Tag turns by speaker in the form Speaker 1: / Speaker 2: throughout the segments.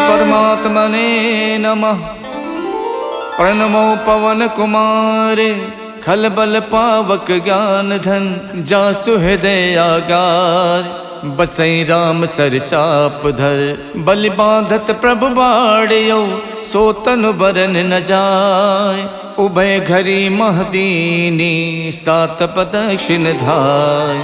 Speaker 1: परमात्मने नमः। प्रणमो पवन कुमार खलबल पावक ज्ञान धन जासु हृदय आगार। बसई राम सर चाप धर बलि बांधत प्रभु बाड़ियो सो तनु बरन न जाय। उभय घरी महदीनी सात प्रदक्षिण धाय।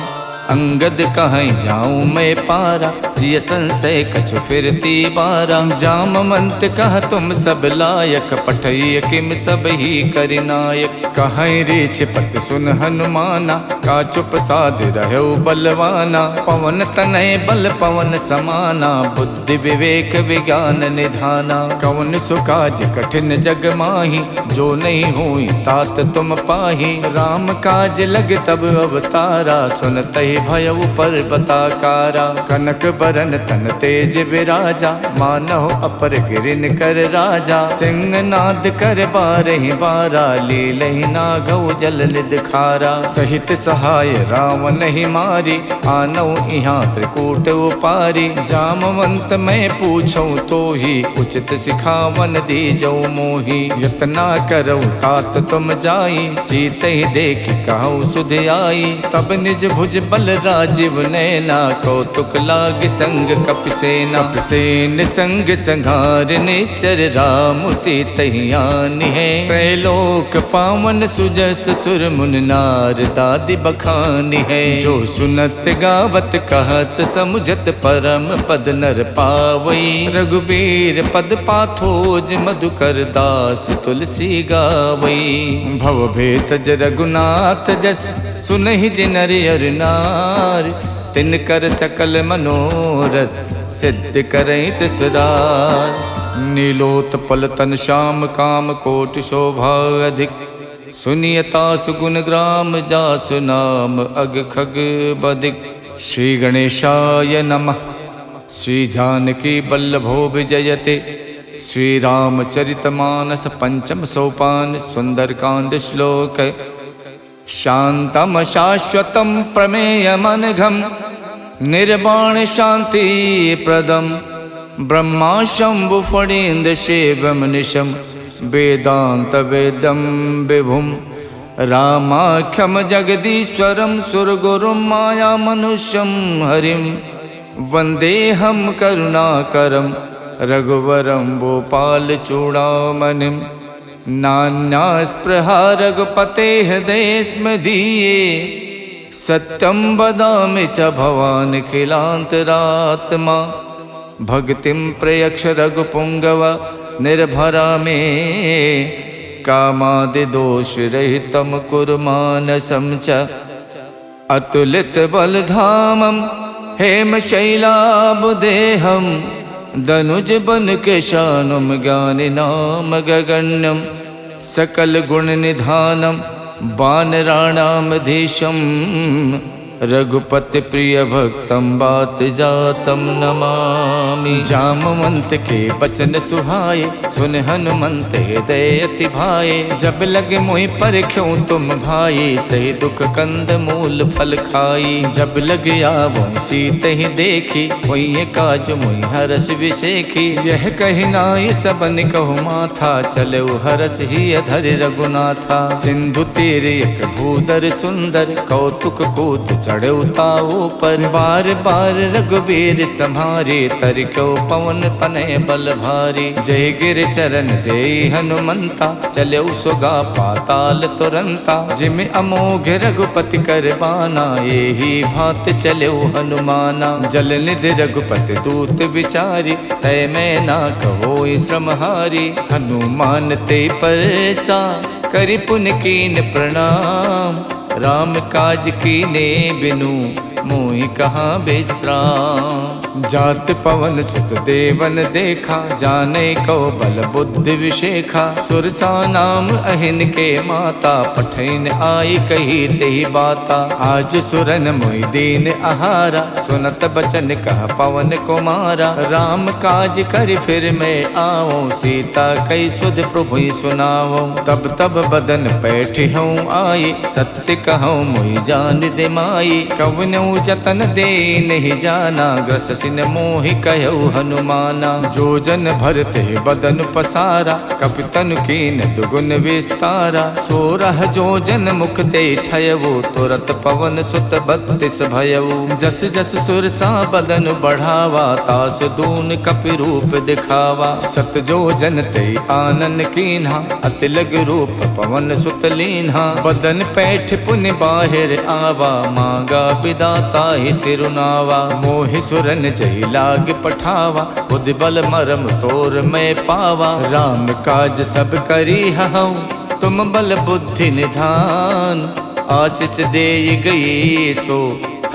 Speaker 1: अंगद कहीं जाऊं मैं पारा जिय संशय कछु फिरती बारा। जामवंत कह तुम सब लायक पठय किम सब ही करिनायक। कहीं रीच पत सुन हनुमाना का चुप साध रहो बलवाना। पवन तनय बल पवन समाना बुद्धि विवेक विज्ञान निधाना। कवन सुकाज कठिन जग माही जो नहीं हुई तात तुम पाही। राम काज लग तब अवतारा सुनते भयउ पर्वताकारा। कनक बरन तन तेज विराजा मानव अपर गिरिन कर राजा। सिंहनाद कर बारहि बारा लीलहि नागौ जल निध खारा। सहित सहाय रावण ही मारी आनौ इहाँ त्रिकूट उपारी। जामवंत मैं पूछूं तो ही उचित सिखावन दीजौ मोही। यतना करौ तात तुम जाई सीते ही देख कहु सुध आई। तब निज भुज बल राजीव नैना कौतुक लाग संग कपिसेना। कपिसेन संग संघार निश्चर राम सीतहियान है। त्रैलोक पावन सुजस सुर मुन नार दादि बखान है। जो सुनत गावत कहत समुझत परम पद नर पावई। रघुबीर पद पाथोज मधुकर दास तुलसी गावई। भव भेषज रघुनाथ जस सुनहि जिनर अर नार। तिनकर सकल मनोरथ सिद्ध करहित सुधार। नीलोत्पल तन श्याम काम कोटि शोभा अधिक। सुनियता सुगुण ग्राम जासु नाम अग खग बदिक। श्री गणेशाय नमः। श्री जानकी बल्लभो विजयते। श्री रामचरितमानस पंचम सोपान सुंदरकांड श्लोक। शांतम शाश्वतम प्रमेयमनघम निर्वाण शांति प्रदम। ब्रह्मा शंभु फणीन्द्र शिवम निशम वेदांत वेदम विभुम। रामाख्यम जगदीश्वरम सुरगुरुम माया मनुष्यम हरिम। वंदेहम करुणाकरम रघुवरम भोपाल चूड़ामणिम। नान्या स्पृहा रघुपते हृदय स्मदीये। सत्यम वदामि च भवान् खिलान्तरात्मा। भक्तिं प्रयक्ष रघुपुंगव निर्भरा मे। कामादि दोष रहितं कुरु मानसं च। अतुलित बलधामं हेमशैलाबुदेहं। दनुज बन केशानुम ज्ञानि नाम गगण्यम। सकल गुण निधानम वानराणामधीशम। रघुपति प्रिय भक्तम बात जातम नमामि। जामवंत के बचन सुहाए सुन हनुमंत हृदय अति भाए। जब लगे मोहि परख्यों तुम भाई सही दुख कंद मूल फल खाई। जब लग आवो सीत ही देखी वही काज मोहि हरस विशेखी। यह कही नाय सबन कहु माथा चले हरस ही अधर रघुनाथा। सिंधु तीर एक भूधर सुंदर कौतुक कूत चढ़े ताऊ पर। बार बार रघुबीर सम्हारे तरक्यो पवन तनय बल भारी। जय गिर चरण दे हनुमंता चले सुगा पाताल तुरंता। जिम अमोघ रघुपति कर बाना यही भात चले हनुमाना। जल निधि रघुपति दूत विचारी तय मैं ना कहो श्रमहारी। हनुमान ते परसा करि पुन कीन प्रणाम। राम काज कीने बिनु मोहि कहाँ विश्राम। जात पवन सुत देवन देखा जाने को बल बुद्धि विशेखा। सुरसा नाम अहिन के माता पठैन आई कही तेहि बाता। आज सुरन मोहि दीन आहारा सुनत बचन कह पवन कुमारा। राम काज कर फिर मैं आओ सीता कई सुध प्रभु सुनाओ। तब तब बदन बैठी हूँ आई सत्य कहूँ मोहि जान दे माई। कवनौ जतन दे नहीं जाना, ग्रस सिन मोहि कहु हनुमाना। जो जन भरते बदन पसारा, कपितन कीन दुगुन विस्तारा। 16 जो जन मुख ते ठयवो, तुरत पवन सुत 32 भयऊ। जस जस सुरसा बदन बढ़ावा, तास दून कपि रूप दिखावा। 7 जो जन ते आनन कीन्हा, अति लग रूप पवन सुत लीन्हा। बदन पैठ पुन बाहिर आवा, मांगा विदाता ही सिरुनावा। मोहि सुरन जय लाग पठावा, खुद बल मरम तोर मैं पावा। राम काज सब करी हऊँ, तुम बल बुद्धि निधान। आशीष दे गई सो,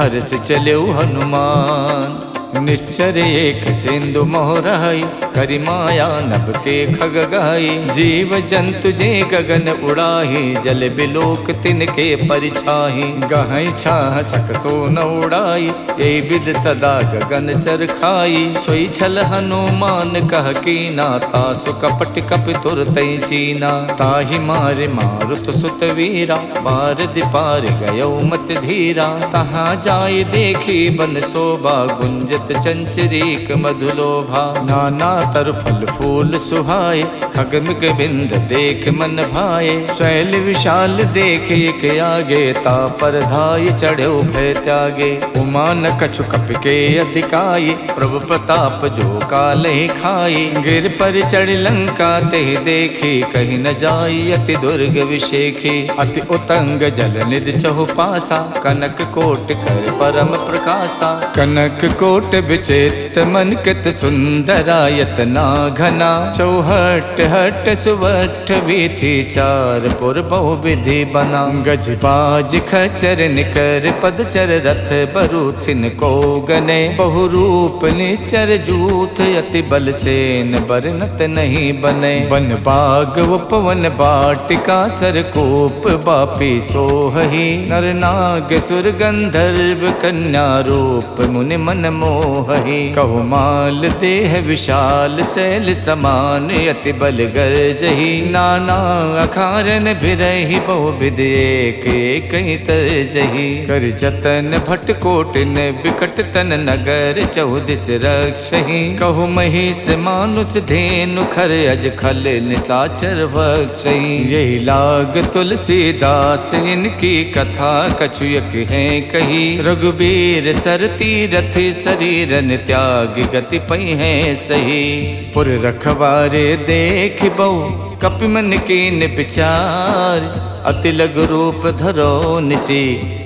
Speaker 1: हर्ष चलो हनुमान। निश्चर एक सिंधु मोहराई, करि माया नभ के खग गाई। जीव जंतु जे गगन उड़ाही, जल बिलोक तिनके परिछाही। गहई छाह सक सो न उड़ाई, ए विद सदा गगन चर खाई। सोई छल हनुमान कह कीना, तासु कपट कपि तुरतै चीना। ताहि मारे मारुत सुत वीरा, बार दिपार गयो मत धीरा। तहाँ जाय देखी बन शोभा, गुंजत चंचरीक मधुलोभा। नाना तर फल फूल सुहाए, खगमिग बिंद देख मन भाए। शैल विशाल देख एक आगे, ता पर धाय चढ़ो भय त्यागे। उमा न कछु कपि के अधिकाई, प्रभु प्रताप जो काले खाई। गिर पर चढ़ लंका ते देखी, कहीं न जाई अति दुर्ग विशेखी। अति उतंग जल निधि चहुपासा, कनक कोट कर परम प्रकाशा। कनक कोट विचित्र मन कित सुंदरायत ना घना। चौहट हट सुवठ वीथी, चार पुर बहु विधि बना। गज बाज खचर निकर पदचर, रथ बरूथिन को गने। बहु रूप निश्चर जूथ, अति बल सेन बरनत नहीं बने। वन बाग उपवन बाटिका, सरकूप बापी सोहही। नर नाग सुर गंधर्व कन्या, रूप मुनि मन मोहही। कहु माल देह विशाल, शैल समान अति बल गर्जही। नाना अखारन बिरही, बहु विध एक एक तरजही। कर जतन भट कोटिन, बिकट तन नगर चौदिस रक्षही। कहु महिष मानुष धेनु, खर अज खल निसाचर भक्षही। यही लाग तुलसीदास, इनकी कथा कछुयक है कही। रघुबीर सरती रथ, शरीरन त्याग गति पई है सही। पुर रखवारे देख बहु, कपि मन कीन विचार। अति लघु रूप धरो निसी,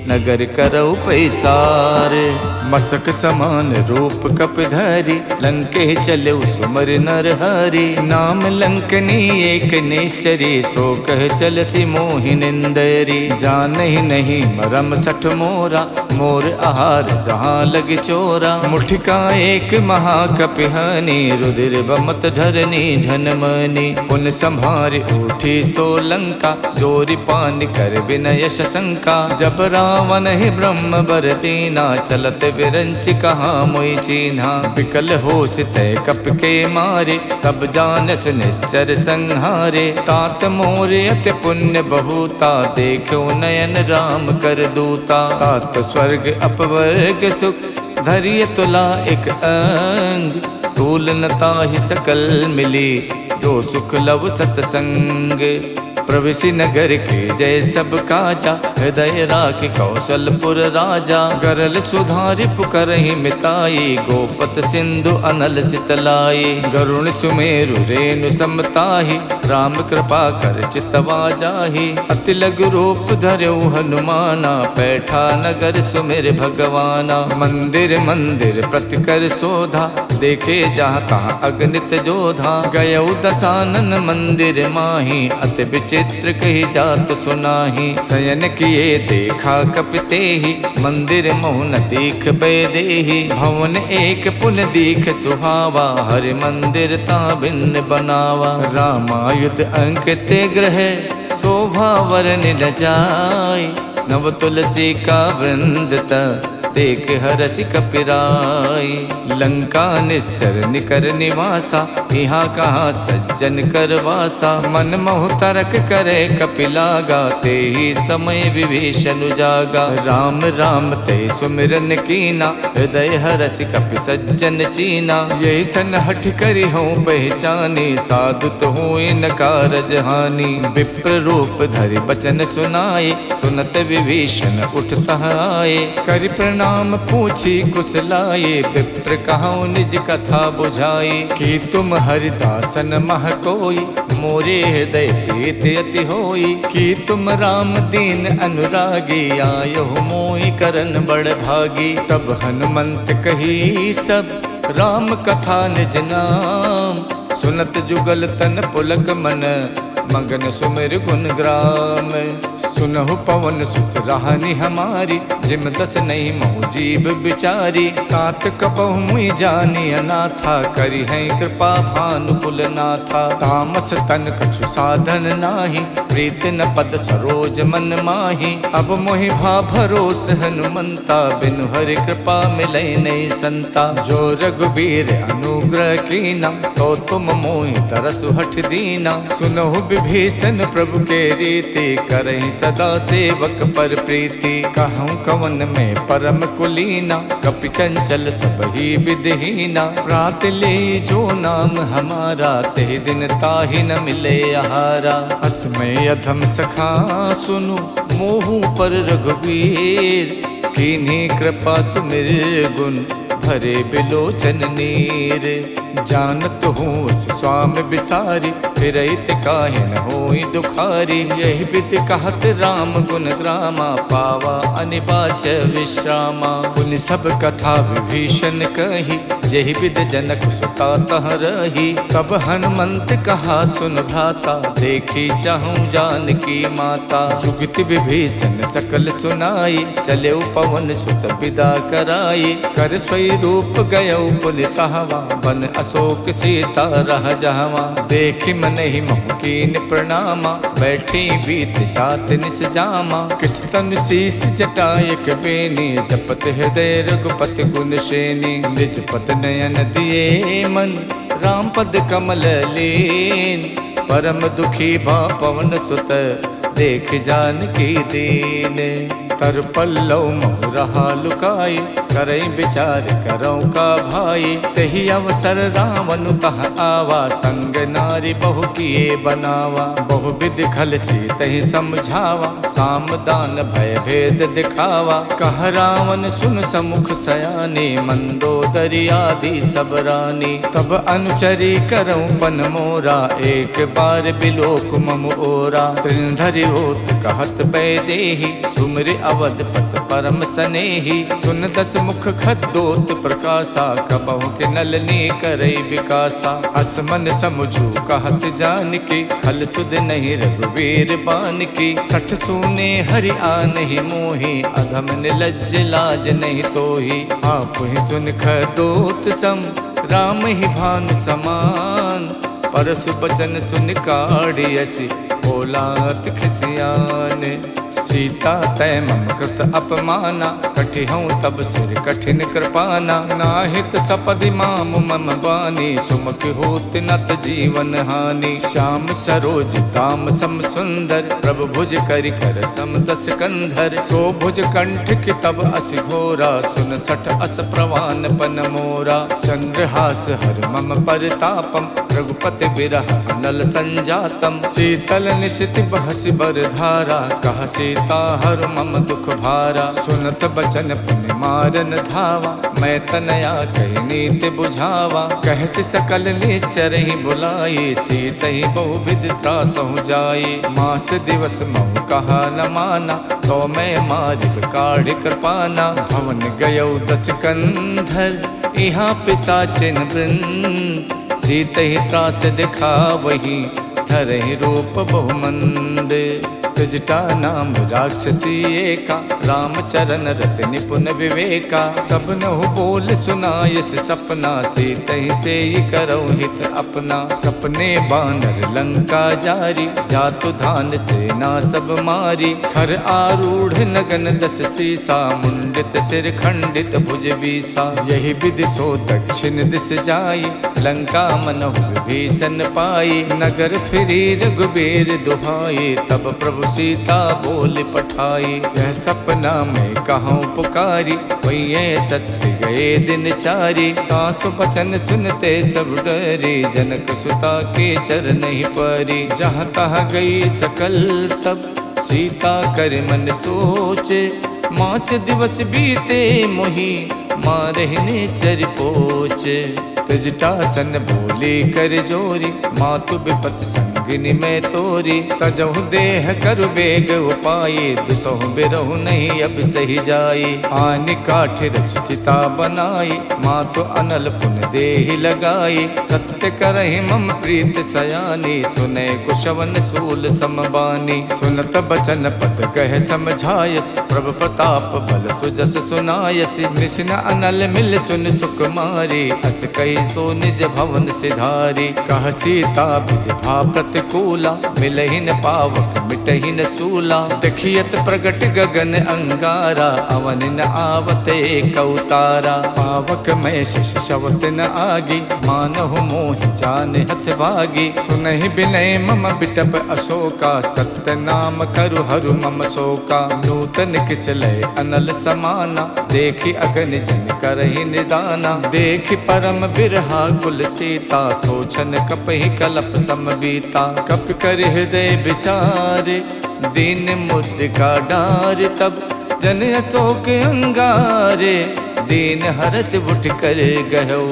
Speaker 1: नगर करौ पैसार। मसक समान रूप कपिधरि, लंके चलो सुमर नर हरि। नाम लंकनी एक निश्चरी, सो कह चलसी मोहि निंदरी। जानहि नहीं मरम सठ मोरा, मोर आहार जहाँ लग चोरा। मुठिका एक महाकपिहानी, रुधिर बमत धरनी धनमनी। पुन संभार उठी सो लंका, जोरी पान कर विनय शंका। जब रावण ही ब्रह्म बर दीना, चलत विरंच कहाँ मोई चीन्हा। विकल होश तय कप के मारे, तब जानस निश्चर संहारे। तात मोर अति पुण्य बहुता, देखो नयन राम कर दूता। तात स्वर्ग अपवर्ग सुख, धरिय तुला एक अंग। तूल नता ही सकल मिली, जो सुख लव सतसंग। प्रविशि नगर के जय सब काजा, हृदय राख कौशलपुर राजा। गरल सुधारि पुकरहि मिताई, गोपत सिंधु अनल सितलाई। गरुण सुमेरु रेणु समताहि, राम कृपा कर चितवा जाहि। अति लघु रूप धर्यो हनुमाना, पैठा नगर सुमिर भगवाना। मंदिर मंदिर प्रति कर शोधा, देखे जहाँ तहाँ अगणित जोधा। गयौ दसानन मंदिर माही, अति चित्र कही जात सुनाही। शयन किए देखा कपिते ही, मंदिर मोहन दीख बेदेही। भवन एक पुन दीख सुहावा, हरि मंदिर ता भिन्न बनावा। रामायुध अंकित ग्रह, शोभा वरन न जाय। नव तुलसी का वृंद देख हरसि कपिराई। लंका निस्सर निकर निवासा, यहाँ कहाँ सज्जन कर वासा। मन मोह तरक करे कपिलागा, ते ही समय विभीषण जागा। राम राम ते सुमिरन कीना, हृदय हरसि कपि सज्जन चीना। यही सन हठ करी हो पहचानी, साधु तो हुए न कारज हानि। विप्र रूप धरि बचन सुनाए, सुनत विभीषण उठता आए। करि प्रणाम पूछी कुशलाए, विप्र कहूँ निज कथा बुझाई। कि तुम हरिदासन मह कोई, मोरे हृदय प्रीत अति होई। कि तुम राम दीन अनुरागी, आयो मोहि करन बड़ भागी। तब हनुमंत कही सब, राम कथा निज नाम। सुनत जुगल तन पुलक मन, मगन सुमिर गुण ग्राम। सुनहु पवन सुत राहनि हमारी, जिम दस नहीं महु जीव बिचारी। तात कपहु मुई जानी अनाथा, करी है कृपा भानुकुल नाथा। तामस तन कछु साधन नाही, प्रीत न पद सरोज मन माही। अब मोहि भा भरोस हनुमंता, बिनु हरि कृपा मिलै नहीं संता। जो रघुबीर अनुग्रह कीना, तो तुम मोहि तरसु हठ दीना। सुनहु विभीषण प्रभु के रीति, करहि सदा सेवक पर प्रीति। कहूँ कवन में परम कुलीना, कपि चंचल सब ही विधहीना। प्रात ले जो नाम हमारा, ते दिन ताहि न मिले आहारा। असमय अधम सखा सुनु, मोहु पर रघुवीर। कीन्ही कृपा सुमिर गुण, भरे बिलोचन नीर। जानत हूँ उस स्वामी बिसारी, फिरहित काहे न होई दुखारी। यही विधि कहत राम गुण ग्रामा, पावा अनिबाच विश्रामा। पुनि सब कथा विभीषण कही, यही विधि जनक सुता तह रही। तब हनुमंत कहा सुन भ्राता, देखी चाहूँ जानकी माता। जुगत विभीषण सकल सुनाई, चले पवन सुत विदा कराई। कर स्वई रूप गयो पुनितहवा, बन अशोक सीता रह जहवा। देखि मन ही मोह कीन प्रणामा, बैठी बीत जात निस जामा। किछ तन शीस जटायक बेनी, जपत हृदय रघुपति गुण श्रेणी। निज पत नयन दिए मन, राम पद कमल लीन। परम दुखी भा पवन सुत, देख जानकी दीन। तर पल्लव मोह रहा लुकाई, करई विचार करौ का भाई। तही अवसर रावण तह आवा, संग नारी बहु किए बनावा। बहु विधि खल सी तही समझावा, साम दान भय भेद दिखावा। कह रावण सुन समुख सयानी, मंदोदरी आदि सब रानी। तब अनुचरी करौ पन मोरा, एक बार बिलोक मम ओरा। त्रिनधरि होत कहत बैदेही, सुमिर अवधपत परम सनेही। सुन दस मुख खद्दोत प्रकाशा, कबहु के नलनी करई विकासा। असमन समझू कहत जानकी, खल सुध नहीं रघुवीर बानकी। सठ सूने हरि आनहि मोहि, अधम निलज्ज लाज नहीं तोहि। आप ही सुन खद्दोत सम, राम ही भानु समान। परसु बचन सुन काढ़ियसि, बोलात खिसियान। सीता तय मम कृत अपमाना, कठिहऊँ तब सिर कठिन कृपाना। नाहित सपदि माम मम बानी, सुमुख होत नत जीवन हानि। श्याम सरोज दाम सम सुंदर, प्रभु भुज करि कर सम दस कंधर। सो भुज कंठ की तब अस घोरा, सुन सठ अस प्रवान पन मोरा। चंद्रहास हर मम परितापम, रघुपति बिरह अनल संजातम। शीतल निशित बहसि बर धारा, कह सीता हर मम दुख भारा। सुनत बचन पुनि मारन धावा, मैं तनया कही नीति बुझावा। कहसि सकल निश्चर ही बुलाई, सीत ही बहु विधि त्रासहु जाई। मास दिवस महु कहा न माना, तो मैं मारिब काढ़ि कृपाना। भवन गयौ दस कंधर, यहाँ पिशाचिन वृंद। सीत ही त्रास दिखा वही, धरहि रूप बहुमंद। जटा नाम राक्षसी एका, रामचरण रत निपुण विवेका। सबनहु बोल सुनायस सपना, सीतहि से करौ हित अपना। सपने बानर लंका जारी, जातु धान सेना सब मारी। खर आरूढ़ नगन दस सीसा, मुंडित सिर खंडित भुज बीसा। यही विधि सो दक्षिण दिस जाई, लंका मनहु विभीषण पाई। नगर फिरी रघुबीर दुहाई, तब प्रभु सीता बोल पठाई। यह सपना में कहूँ पुकारी, वही सत्य गए दिन चारी। तासु बचन सुनते सब डरी, जनक सुता के चरण ही परी। जहाँ तहाँ गई सकल तब, सीता कर मन सोचे। मास दिवस बीते मोही, मारहिने चर पोचे। तजटासन बोली कर जोरी, मातु विपत संगिनी में तोरी। तजहु देह करु बेग उपाये, दुसहु बिरहु नहीं अब सही जाई। आनि काठ रच चिता बनाई, मातु अनल पुन देहि लगाई। सत्य करहि मम प्रीत सयानी, सुने कुशवन सूल समबानी। सुनत बचन पद कह समझायस, प्रभु प्रताप बल सुजस सुनायस। निसिन अनल मिल सुन सुकुमारी, अस कही सो निज भवन सिधारी। कह सीता विधि प्रतिकूला, मिलहि न पावक मिटहि न सूला। देखियत प्रगट गगन अंगारा, अवन न आवत एक अवतारा। पावक में शिष शवत न आगी, मानहु मोहि जान हथ भागी। सुनहि बिनय मम बिटप अशोका, सत्य नाम करु हरु मम शोका। नूतन किसलय अनल समाना, देखि अगन जन करहि निदाना। देखि परम बिरहा कुल सीता, सोचन कपहि कलप समबीता। कप कर हृदय विचारे, दीन मुद्रिका डार। तब जन अशोक अंगारे, दीन हरस उठ कर गयो।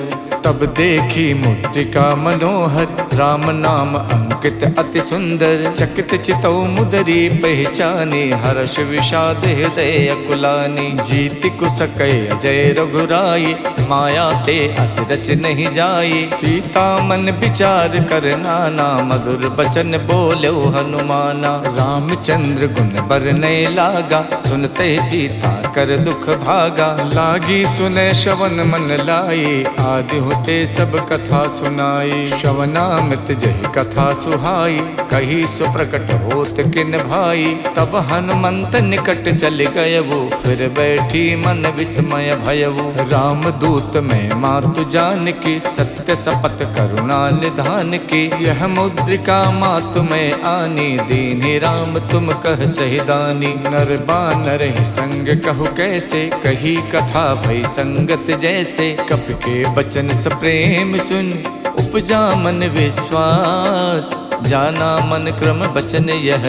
Speaker 1: तब देखी मुद्रिका मनोहर, राम नाम अंकित अति सुंदर। चकित चितौ मुदरी पहचानी, हर्ष विषाद हृदय अकुलानी। जीति कुसकय अजय रघुराई, माया ते अस रच नहीं जाई। सीता मन विचार कर नाना, मधुर बचन बोलो हनुमाना। रामचंद्र गुण बरनय लागा, सुनते सीता कर दुख भागा। लागी सुने श्रवण मन लाई, आदि होते सब कथा सुनाई। श्रवणामृत जहि कथा सुहाई, कही सुप्रकट होत किन भाई। तब हनुमंत निकट चल गयवु, फिर बैठी मन विस्मय भयवु। राम दूत में मातु जान की, सत्य शपथ करुणा निधान की। यह मुद्रिका मातु में आनी, दीन्हि राम तुम कह सहिदानी। नर बानर ही संग कहु कैसे, कही कथा भई संगत जैसे। कप के बचन स प्रेम सुन, उपजा मन विश्वास। जाना मन क्रम बचन यह,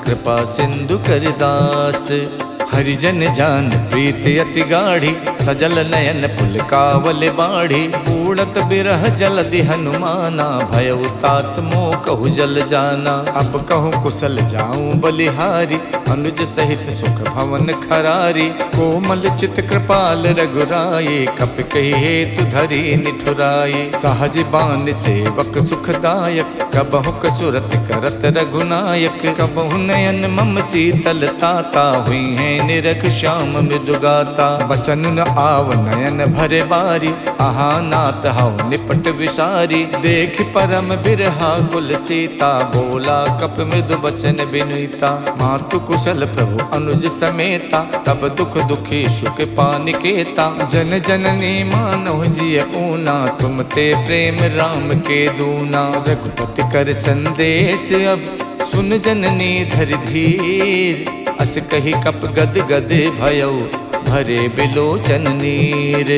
Speaker 1: कृपा सिंधु कर दास। हरिजन जान प्रीत अति गाढ़ी, सजल नयन पुलकावल बाढ़ी। उड़त बिरह जलधि हनुमाना, भयउ तात मोह कहु जल जाना। अब कहूँ कुशल जाऊं बलिहारी, अनुज सहित सुख भवन खरारी। कोमल चित कृपाल रघुराई, कप कही हेतु धरी निठुराई। सहज बान सेवक सुखदायक, कबहु कसुरत करत रघुनायक। कबहु नयन मम शीतल ताता, हुई है निरख श्याम मृदुगाता। बचन न आव नयन भरे बारी, आहा नाथ हऊ निपट विसारी। देख परम बिरहा कुल सीता, बोला कप मृदु बचन बिनुता। मातु कुशल प्रभु अनुज समेता, तब दुख दुखी सुख पानिकेता। जन जननी मानव जिय ऊना, तुम ते प्रेम राम के दूना। रघुपति कर संदेश अब, सुन जननी धर धीर। अस कही कप गद गद भयउ, भरे बिलोचन नीर।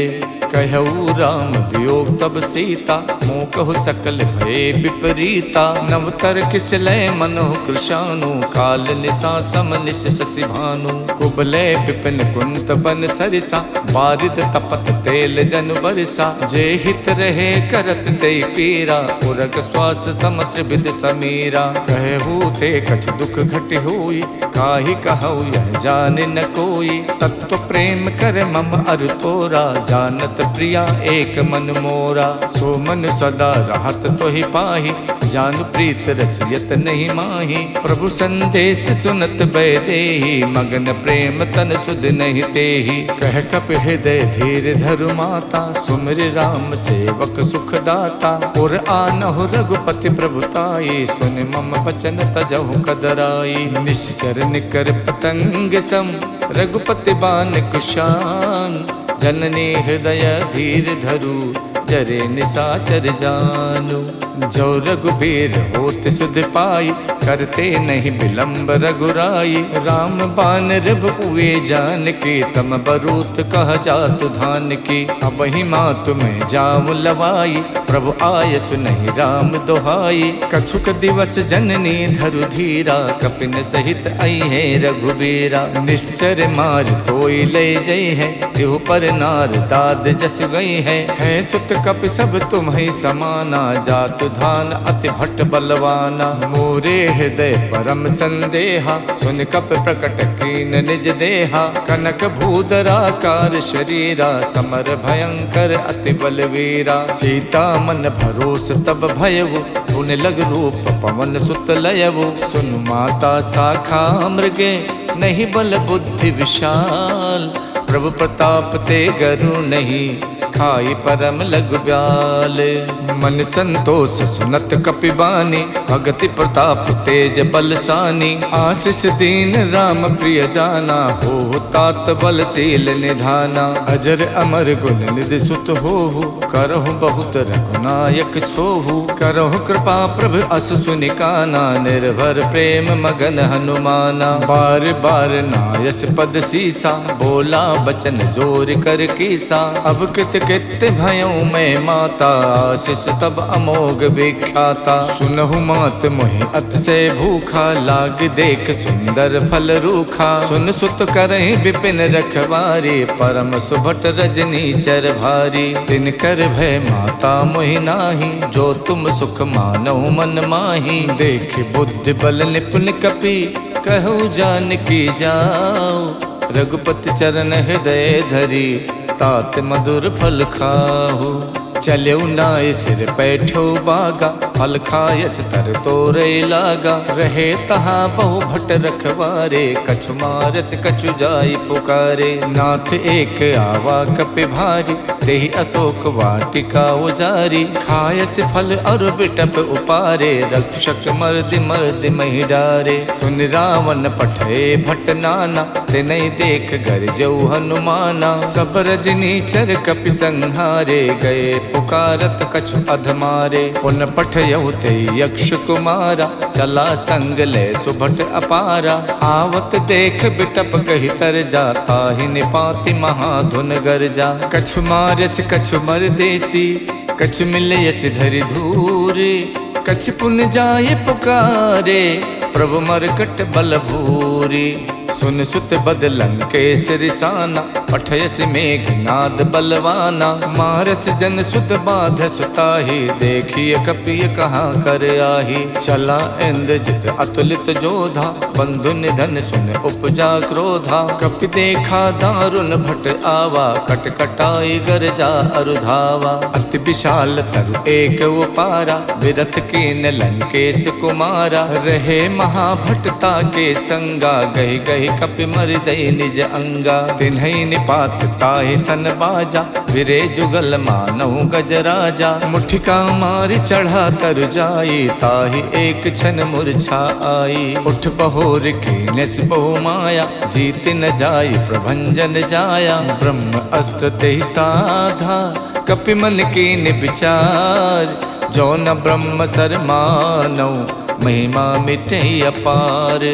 Speaker 1: कहऊ राम वियोग तब सीता, मोह कहु सकल भय विपरीता। नवतर किसलय मनोह कृशानु, काल निशा सम निश शशि भानु। कुबलय विपिन कुंत बन सरिसा, बारिद तपत तेल जन बरसा। जे हित रहे करत ते पीरा, उरग श्वास समत्र विद समीरा। कहू ते कछ दुख घट होई, काहि कहऊ यह जान न कोई। तत्व प्रेम कर मम अर तोरा, जानत प्रिया एक मन मोरा। सो मन सदा रहत तो ही पाही, जानु प्रीत रसियत नहीं माही। प्रभु संदेश सुनत बैदेही, मगन प्रेम तन सुध नहीं तेही। कह कप हृदय धीर धरु माता, सुमिर राम सेवक सुख दाता। और आनहु रघुपति प्रभुताई, सुन मम बचन तजहु कदराई। निश्चर निकर पतंग सम, रघुपति बान कुशान। जननी हृदय धीर धरु, जरे निसाचर जानु। जो रघुबीर होत सुध पाई, करते नहीं विलंब रघुराई। राम बान रिब हुए जान की, तम बरूत कह जात धान की। अब ही मातु में जाम लवाई, प्रभु आय सुनहि राम दोहाई। कछुक दिवस जननी धरु धीरा, कपिन सहित आई है रघुबीरा। निश्चर मार तोई ले जई है, तिहु पर नार दाद जस गई है। सुत कप सब तुम्हें समाना, जातु धान अति भट्ट बलवाना। मोरे हृदय परम संदेहा, सुन कप प्रकट कीन निज देहा। कनक भूधराकार शरीरा, समर भयंकर अति बलवीरा। सीता मन भरोस तब भयउ, पुन लग रूप पवन सुत लयउ। सुन माता शाखा मृगे, नहीं बल बुद्धि विशाल। प्रभु प्रताप ते गरु नहीं, खाई परम लघु ब्याल। मन संतोष सुनत कपिबानी, भगति प्रताप तेज बलसानी। आशीष दीन राम प्रिय जाना, हो तात बलशील निधाना। अजर अमर गुण निधि सुत होहु, करहु बहुत रघुनायक छोहु। करहु कृपा प्रभु अस सुनिकाना, निर्भर प्रेम मगन हनुमाना। बार बार नायस पद सीसा, बोला बचन जोर कर कीसा। अब कृत कित भयउ मैं माता, आशीष तब अमोघ विख्याता। सुनहु मात मोहि अतिशय भूखा, लाग देख सुंदर फल रूखा। सुन सुत करहि विपिन रखवारी, परम सुभट रजनी चर भारी। तिन कर भय माता मोहि नाही, जो तुम सुख मानहु मन माही। देख बुद्धि बल निपुण कपि, कहु जानकी जाओ। रघुपति चरण हृदय धरी, तात मधुर फल खाहु। चलऊ नाय सिर पैठो बागा, फल खायच तर तोरे लागा। रहे तहाँ बहु भट रखवारे, कछु मारच कछु जाई पुकारे। नाथ एक आवा कपि भारी, देहि अशोक वाटिका उजारी। खायस फल और बिटप उपारे, रक्षक मर्दि मर्दि महि डारे। सुन रावण पठे भट नाना, तिनहि देख गरजऊ हनुमाना। सब रजनी चर कपि संहारे, गए पुकारत कछु अधमारे। पुन पठयउ ते यक्ष कुमारा, चला संग ले सुभट अपारा। आवत देख बिटप कहि तर जाता, ही निपाति महाधुन गरजा। कछु मारच कछु मरदेसी, कछु मिलयच धरि धूरे। कछु पुन जाय पुकारे, प्रभु मरकट बल भूरी। सुन सुत बदलन के सिरसाना, पठयस मेघनाद बलवाना। मारस जन सुत बाध सुताही, देखिए कपिय कहाँ कर आही। चला इंद्रजित अतुलित जोधा, बंधु निधन सुन उपजा क्रोधा। कपि देखा दारुण भट आवा, कटकटाई गरजा अरुधावा। अति विशाल तरु एक उपारा, विरथ कीन लंकेश कुमारा। रहे महाभटता के संगा, गहि गहि कपि मर दई निज अंगा। तिन्हि निपात ताहि सन बाजा, विरे जुगल मानहु गजराजा। मुठिका मारि चढ़ा तर जाई, ताहि एक क्षण मूर्छा आई। उठ बहोर कीनस बहु माया, जीत न जाई प्रभंजन जाया। ब्रह्म अस्त्र तेहि साधा, कपि मन कीन विचार। जो न ब्रह्म सर मानौ, महिमा मिटे अपार।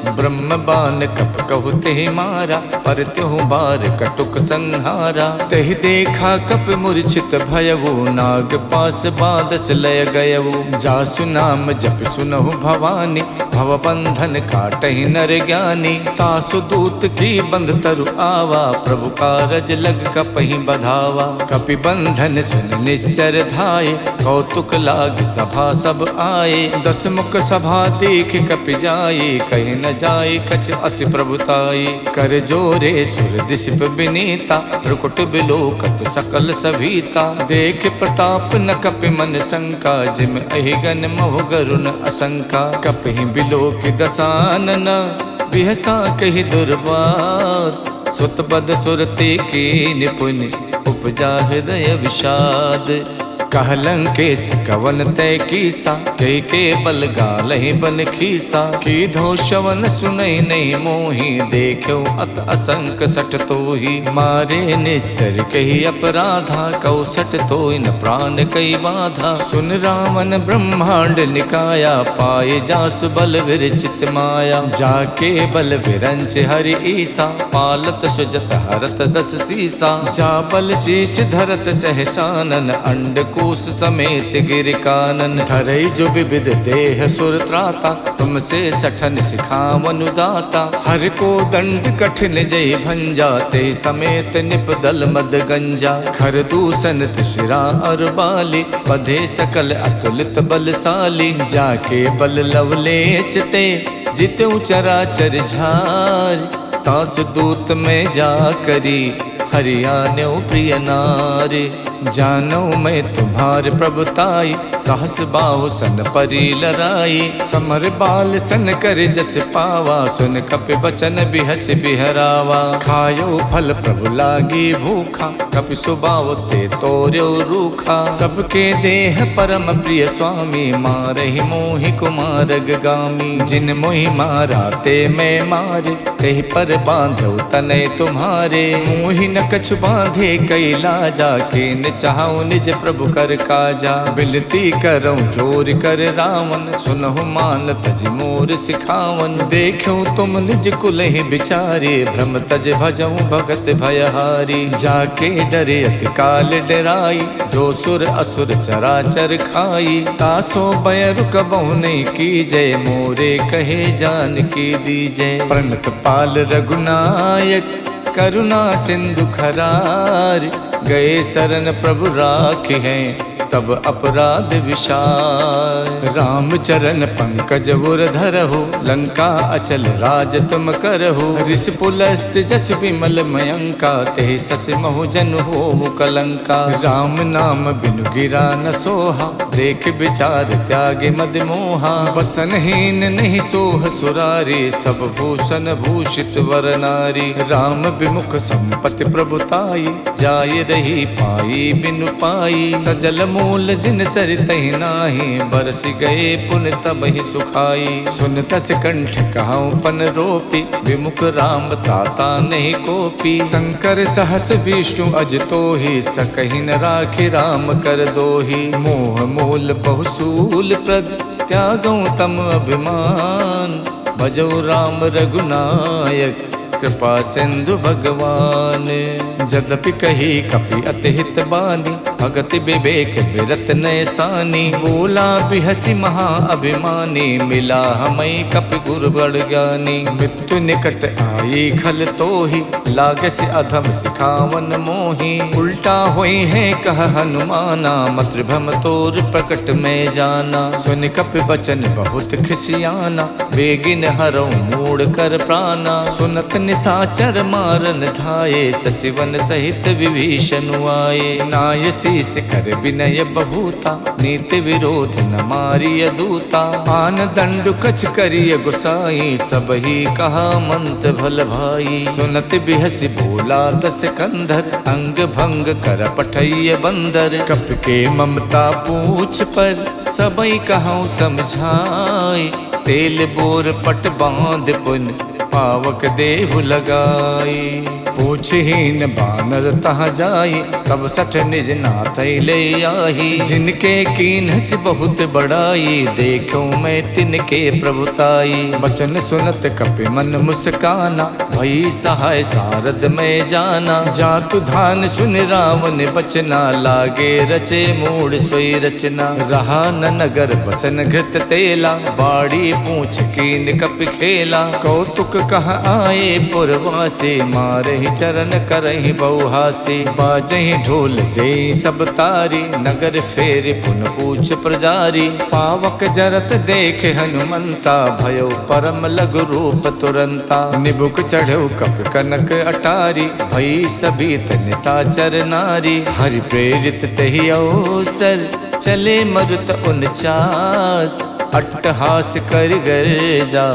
Speaker 1: ब्रह्म बान कप कहु तेहि मारा, पर त्यों बार कटुक संहारा। तेहि देखा कप मूर्छित भयउ, नाग पास बादस लय गयउ। जासु नाम जप सुनहु भवानी, भव बंधन काटहि नर ज्ञानी। तासु दूत की बंध तरु आवा, प्रभु कारज लग कपहि बधावा। कपि बंधन सुन निश्चर धाये, कौतुक लाग सभा सब आए। दस मुख सभा देख कपि जाई, कहीं न जाई कछ अति प्रभुताई। कर जोरे सुर दिशप विनीता, प्रकुट बिलोकत सकल सभीता। देख प्रताप न कपि मन शंका, जिम अहिगन महु गरुण असंका। कपि बिलोक दसानन, बिहसा कहि दुर्बात। सुत बद सुरते की निपुण, उपजा हृदय विषाद। कहलंकेश कवन तय कीसा, के बल गालहि बन खीसा। की धो शवन सुनई नहीं मोही, देखो अत असंक सट तोही। मारे निश्चर कही अपराधा, कौसट तोय न प्राण कई बाधा। सुन रावण ब्रह्मांड निकाया, पाए जासु बल विरचित माया। जाके बल विरंच हरि ईसा, पालत सुजत हरत दस सीसा। जा बल शीश धरत सहसानन, अंड कोश समेत गिर कानन। धरई जो विविध देह सुर त्राता, तुमसे सठन सिखावन दाता। हर को दंड कठिन जय भंजा, ते समेत निपदल मद गंजा। खर दूषण शिरा और बाली, बधे सकल अतुलित बलशाली। जाके बल लवलेश ते, जितु चराचर झार। तासु दूत में जा करी, हरियाण्यो प्रिय नारी। जानो मैं तुम्हार प्रभुताई, सहस बाहु सन परी लराई। समर बाल सन कर जस पावा, सुन कपि बचन बिहस बिहरावा। खायो फल प्रभु लागी भूखा, कपि सुबाव ते तोर्यो रूखा। सबके देह परम प्रिय स्वामी, मारहि मोहि कुमारग गामी। जिन मोहि मारा ते मैं मारे, तेहि पर बांधो तनय तुम्हारे। मोहि न कछु बांधे कई लाजा, के चाहूं निज प्रभु कर काजा। बिनती करऊं जोर कर रावण, सुनहु मान तज मोर सिखावन। देखूं तुम निज कुल ही बिचारे, भ्रम तज भजऊं भगत भयहारी। जाके डरे अति काल डराई, जो सुर असुर चराचर खाई। तासो भय रुकबहु नहीं कीजय, मोरे कहे जान की दीजय। प्रणत पाल रघुनायक, करुणा सिंधु खरार। गए शरण प्रभु राखे हैं, तब अपराध विशाल। राम चरण पंकज उर धरहु, लंका अचल राज तुम करहु। ऋष पुलस्त जस विमल मयंका, ते सस महु जन हो मुकलंका। राम नाम बिनु गिरा न सोहा, देख विचार त्यागे मद मोहा। वसनहीन नहीं सोह सुरारी, सब भूषण भूषित वर नारी। राम विमुख संपत्ति प्रभुताई, जाय रही पाई बिनु पाई। सजल मूल जिन सरितहि नाही, बरस गए पुन तब ही सुखाई। सुन तस कंठ कहाऊं पन रोपी, विमुख राम ताता नहीं कोपी। शंकर सहस विष्णु अज तोहि, सकहि न राखि राम कर दोहि। मोह मूल बहुसूल प्रद, त्यागऊं तम अभिमान। भजौ राम रघुनायक, कृपा सिंधु भगवान। जदपि कही कपि अति हित बानी, भगति विवेक बिरत नैसानी। बोला बिहसी महा अभिमानी, मिला हमें कपि गुरु बड़ ज्ञानी। मृत्यु निकट आई खल तोहि, लागस अधम सिखावन मोहि। उल्टा होई है कह हनुमाना, मातृभम तोर प्रकट में जाना। सुन कपि बचन बहुत खिसियाना, बेगिन हरऊं मूड़ कर प्राणा। सुनत निसाचर मारन धाये, सचिवन सहित विभीषण आए। नाय शीस कर विनय बहुता, नीति विरोध न मारिय दूता। आन दंडु कछ करिय गुसाई, सब ही कहा मंत भल भाई। सुनत बिहसी बोला दस कंधर, अंग भंग कर पठैय बंदर। कप के ममता पूछ पर, सबई कहूँ समझाई। तेल बोर पट बांध पुन, पावक देहु लगाई। पूछहीन बानर तहाँ जाई, तब सठ निज नाथ ले आही। जिनके कीन्हस बहुत बड़ाई, देखूं मैं तिनके प्रभुताई। बचन सुनत कपि मन मुस्काना, भई सहाय सारद में जाना। जातु धान सुन रावण बचना, लागे रचे मूड सोई रचना। रहा न नगर बसन घृत तेला, बाड़ी पूछ कीन कपि खेला। कौतुक कह आए पुरवासे, मारहि चरण करहि बहुहासी। बाजहि ढोल दे सब तारी, नगर फेर पुन पूछ प्रजारी। पावक जरत देख हनुमंता, भयो परम लघु रूप तुरंता। निबुक चढ़ो कप कनक अटारी, भई सभीत निशाचर नारी। हरि प्रेरित तहि अवसर, चले मरुत 49। अट्टहास कर गर्जा,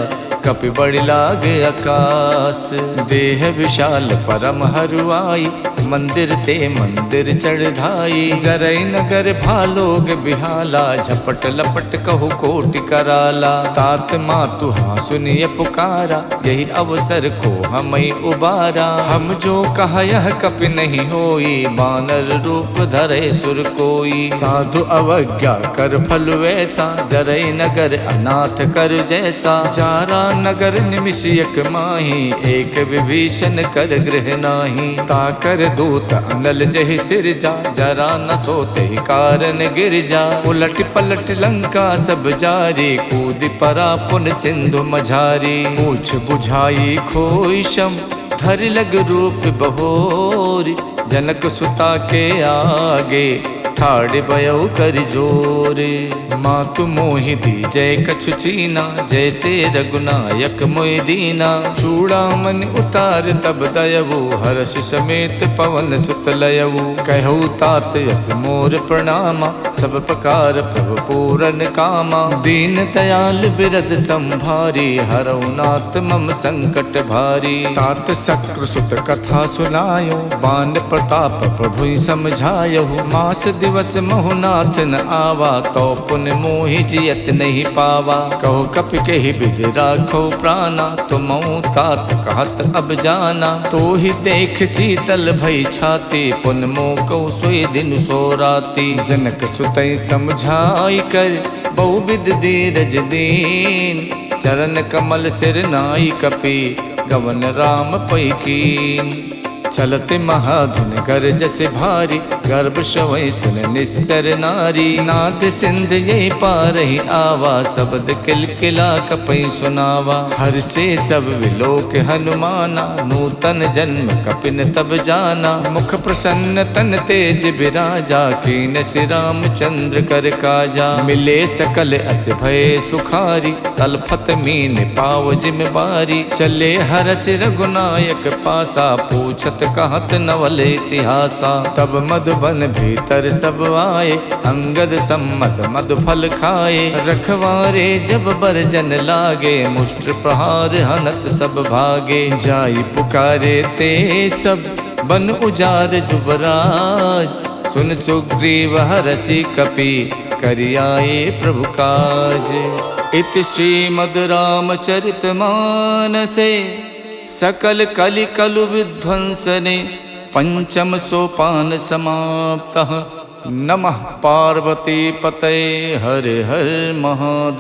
Speaker 1: कपि बड़ि लाग आकाश। देह विशाल परम हरुआई, मंदिर ते मंदिर चढ़ाई। जरई नगर भालोग बिहाला, झपट लपट कहु कोटि कराला। तात मातु हाँ सुनिय पुकारा, यही अवसर को हमई उबारा। हम जो कहा यह कपि नहीं होई, बानर रूप धरे सुर कोई। साधु अवज्ञा कर फल वैसा, जरई नगर अनाथ कर जैसा। जारा नगर निमिषयक माही, एक विभीषण कर गृह नाही। ताकर दूत अनल जहि सिरजा, जरा न सोते कारण गिर जा। उलट पलट लंका सब जारी, कूद परा पुन सिंधु मझारी। पूछ बुझाई खोई शम, धर लग रूप बहोरी। जनक सुता के आगे, ठाड़ भयो कर जोरे। मातु मोहि दीजय कछु चीना, जैसे रघुनायक मोहि दीना। चूड़ामन उतार तब दयवु, हर्ष समेत पवन सुत लयवु। कहु तात यस मोर प्रणामा, सब प्रकार प्रभु पूरन कामा। दीन दयाल बिरद संभारी, हरऊ नाथ मम संकट भारी। तात शक्रु सुत कथा सुनायो, बान प्रताप प्रभु समझायो। मास दिवस महुनाथ न आवा, तो पुन मोहि जियत नहीं पावा। कहो कपि कहि विधि राखो प्राणा, तुम तात कहत अब जाना। तो ही देख शीतल भई छाती, पुन मोह कौ सोई दिन सो राती। जनक सुतई समझाई कर, बहुविध धीरज दीन। चरण कमल सिर नाई कपि, गवन राम पै कीन। चलते महाधुन गरजस भारी, गर्भ शवै सुन निस्तर नारी। नाद सिंध ये पारहि आवा, शब्द किलकिला कपै सुनावा। हर्षे सब विलोक हनुमाना, नूतन जन्म कपिन तब जाना। मुख प्रसन्न तन तेज बिराजा, कीन श्री रामचंद्र कर काजा। मिले सकल अति भय सुखारी, तलफत मीन पाव जिम बारी। चले हरस रघुनायक पासा, पूछत कहत नवल इतिहासा। तब मधुबन भीतर सब आए, अंगद सम्मत मधु फल खाए। रखवारे जब बरजन लागे, मुष्ट प्रहार हनत सब भागे। जाई पुकारे ते सब, बन उजार जुबराज। सुन सुग्रीव हरषि कपि, करियाए प्रभु काज। इति श्रीमद् रामचरित मानसे, सकल कलि कलु विध्वंसने। पंचम सोपान समाप्तः। नमः पार्वती पतये, हर हर महादेव।